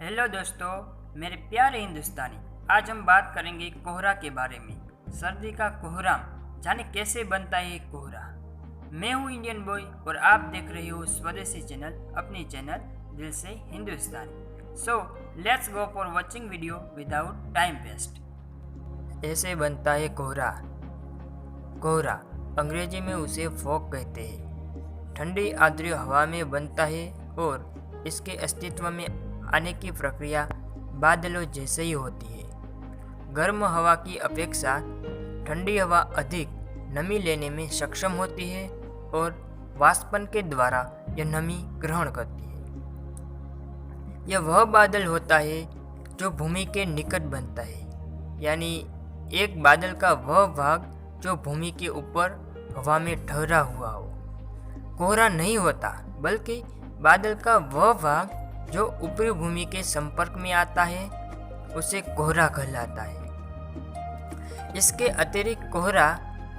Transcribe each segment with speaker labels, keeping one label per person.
Speaker 1: Hello दोस्तों, मेरे प्यारे हिंदुस्तानी। आज हम बात करेंगे कोहरा के बारे में। सर्दी का कोहराम, जाने कैसे बनता है ये कोहरा। मैं हूँ इंडियन बॉय और आप देख रहे हो स्वदेशी चैनल, अपनी channel Dil Se Hindustani. So let's go for watching video without time waste. ऐसे बनता है कोहरा। कोहरा अंग्रेजी में उसे फॉग कहते हैं। ठंडी आर्द्र हवा में बनता है और इसके अस्तित्व में आने की प्रक्रिया बादलों जैसे ही होती है। गर्म हवा की अपेक्षा ठंडी हवा अधिक नमी लेने में सक्षम होती है और वाष्पन के द्वारा यह नमी ग्रहण करती है। यह वह बादल होता है जो भूमि के निकट बनता है, यानी एक बादल का वह भाग जो भूमि के ऊपर हवा में ठहरा हुआ हो। कोहरा नहीं होता, बल्कि बादल का वह भाग जो ऊपरी भूमि के संपर्क में आता है उसे कोहरा कहलाता है। इसके अतिरिक्त कोहरा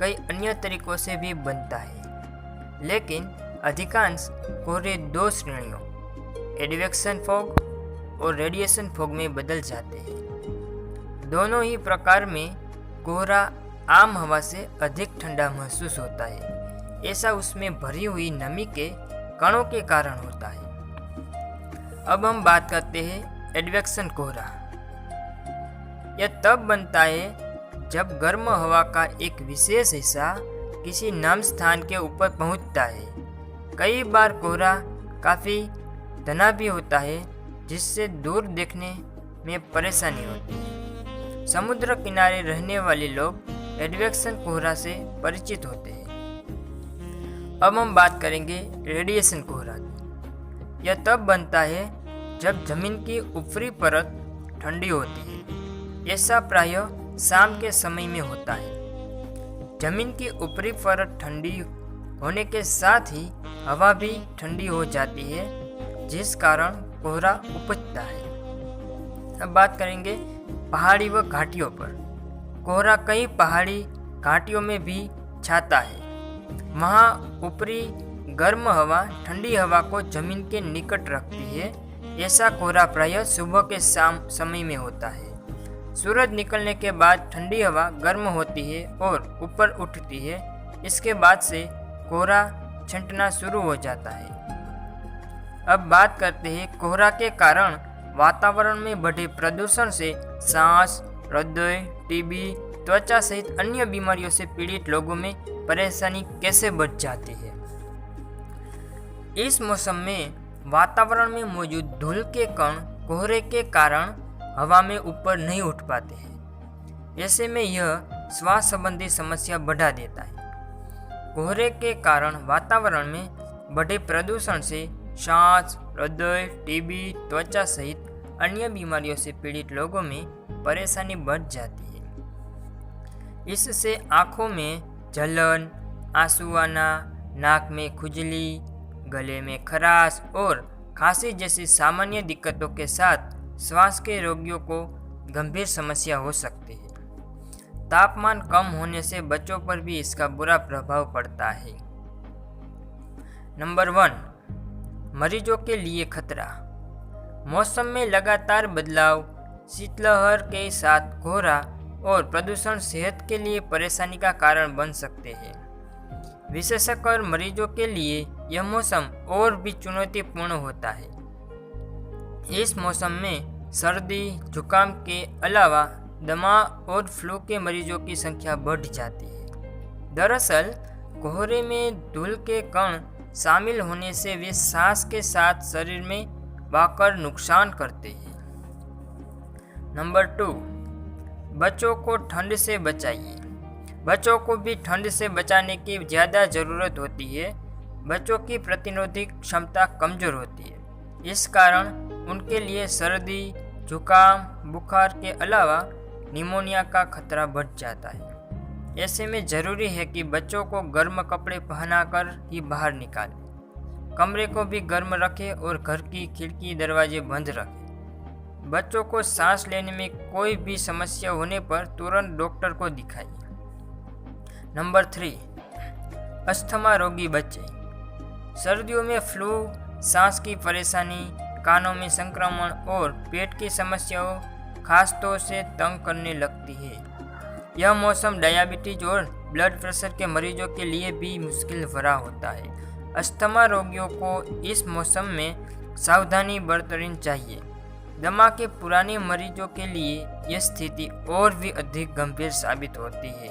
Speaker 1: कई अन्य तरीकों से भी बनता है, लेकिन अधिकांश कोहरे दो श्रेणियों एडवेक्शन फॉग और रेडिएशन फॉग में बदल जाते हैं। दोनों ही प्रकार में कोहरा आम हवा से अधिक ठंडा महसूस होता है। ऐसा उसमें भरी हुई नमी के कणों के कारण होता है। अब हम बात करते हैं एडवेक्शन कोहरा। यह तब बनता है जब गर्म हवा का एक विशेष हिस्सा किसी नम स्थान के ऊपर पहुंचता है। कई बार कोहरा काफ़ी घना भी होता है, जिससे दूर देखने में परेशानी होती है। समुद्र किनारे रहने वाले लोग एडवेक्शन कोहरा से परिचित होते हैं। अब हम बात करेंगे रेडिएशन कोहरा की। यह तब बनता है जब जमीन की ऊपरी परत ठंडी होती है। ऐसा प्रायः शाम के समय में होता है। जमीन की ऊपरी परत ठंडी होने के साथ ही हवा भी ठंडी हो जाती है, जिस कारण कोहरा उपजता है। अब बात करेंगे पहाड़ी व घाटियों पर। कोहरा कई पहाड़ी घाटियों में भी छाता है। वहाँ ऊपरी गर्म हवा ठंडी हवा को जमीन के निकट रखती है। ऐसा कोहरा प्रायः सुबह के शाम समय में होता है। सूरज निकलने के बाद ठंडी हवा गर्म होती है और ऊपर उठती है। इसके बाद से कोहरा छंटना शुरू हो जाता है। अब बात करते हैं कोहरा के कारण वातावरण में बढ़े प्रदूषण से सांस, हृदय, टीबी, त्वचा सहित अन्य बीमारियों से पीड़ित लोगों में परेशानी कैसे बढ़ जाती है। इस मौसम में वातावरण में मौजूद धूल के कण कोहरे के कारण हवा में ऊपर नहीं उठ पाते हैं। ऐसे में यह श्वास संबंधी समस्या बढ़ा देता है। कोहरे के कारण वातावरण में बढ़े प्रदूषण से सांस, हृदय, टीबी, त्वचा सहित अन्य बीमारियों से पीड़ित लोगों में परेशानी बढ़ जाती है। इससे आँखों में जलन, आंसू आना, नाक में खुजली, गले में खराश और खांसी जैसी सामान्य दिक्कतों के साथ श्वास के रोगियों को गंभीर समस्या हो सकती है। तापमान कम होने से बच्चों पर भी इसका बुरा प्रभाव पड़ता है। नंबर 1, मरीजों के लिए खतरा। मौसम में लगातार बदलाव, शीतलहर के साथ कोहरा और प्रदूषण सेहत के लिए परेशानी का कारण बन सकते हैं। विशेषकर मरीजों के लिए यह मौसम और भी चुनौतीपूर्ण होता है। इस मौसम में सर्दी, जुकाम के अलावा दमा और फ्लू के मरीजों की संख्या बढ़ जाती है। दरअसल कोहरे में धूल के कण शामिल होने से वे सांस के साथ शरीर में बहकर नुकसान करते हैं। नंबर 2, बच्चों को ठंड से बचाइए। बच्चों को भी ठंड से बचाने की ज़्यादा ज़रूरत होती है। बच्चों की प्रतिरोधी क्षमता कमज़ोर होती है। इस कारण उनके लिए सर्दी, जुकाम, बुखार के अलावा निमोनिया का खतरा बढ़ जाता है। ऐसे में ज़रूरी है कि बच्चों को गर्म कपड़े पहनाकर ही बाहर निकालें। कमरे को भी गर्म रखें और घर की खिड़की दरवाजे बंद रखें। बच्चों को सांस लेने में कोई भी समस्या होने पर तुरंत डॉक्टर को दिखाइए। नंबर 3, अस्थमा रोगी बच्चे। सर्दियों में फ्लू, सांस की परेशानी, कानों में संक्रमण और पेट की समस्याओं खास तौर से तंग करने लगती है। यह मौसम डायबिटीज और ब्लड प्रेशर के मरीजों के लिए भी मुश्किल भरा होता है। अस्थमा रोगियों को इस मौसम में सावधानी बरतनी चाहिए। दमा के पुराने मरीजों के लिए यह स्थिति और भी अधिक गंभीर साबित होती है।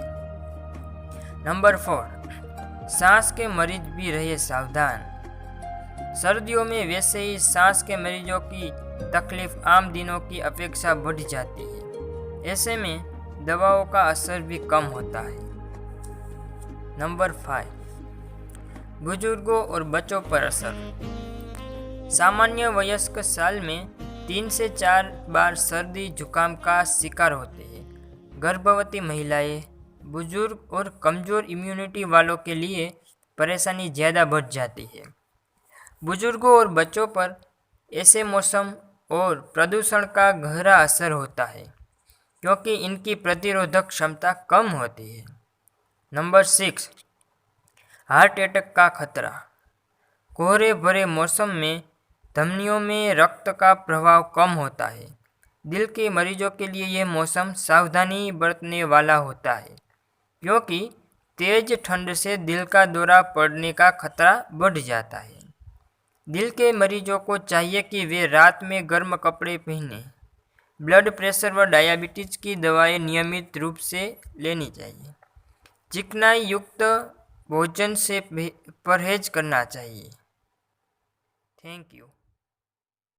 Speaker 1: नंबर 4, सांस के मरीज भी रहे सावधान। सर्दियों में वैसे ही सांस के मरीजों की तकलीफ आम दिनों की अपेक्षा बढ़ जाती है। ऐसे में दवाओं का असर भी कम होता है। नंबर 5, बुजुर्गों और बच्चों पर असर। सामान्य वयस्क साल में 3 से 4 बार सर्दी जुकाम का शिकार होते हैं। गर्भवती महिलाएं, बुजुर्ग और कमज़ोर इम्यूनिटी वालों के लिए परेशानी ज़्यादा बढ़ जाती है। बुजुर्गों और बच्चों पर ऐसे मौसम और प्रदूषण का गहरा असर होता है क्योंकि इनकी प्रतिरोधक क्षमता कम होती है। नंबर 6, हार्ट अटैक का खतरा। कोहरे भरे मौसम में धमनियों में रक्त का प्रवाह कम होता है। दिल के मरीजों के लिए यह मौसम सावधानी बरतने वाला होता है क्योंकि तेज ठंड से दिल का दौरा पड़ने का खतरा बढ़ जाता है। दिल के मरीजों को चाहिए कि वे रात में गर्म कपड़े पहनें। ब्लड प्रेशर व डायबिटीज की दवाएं नियमित रूप से लेनी चाहिए। चिकनाई युक्त भोजन से परहेज करना चाहिए। Thank you.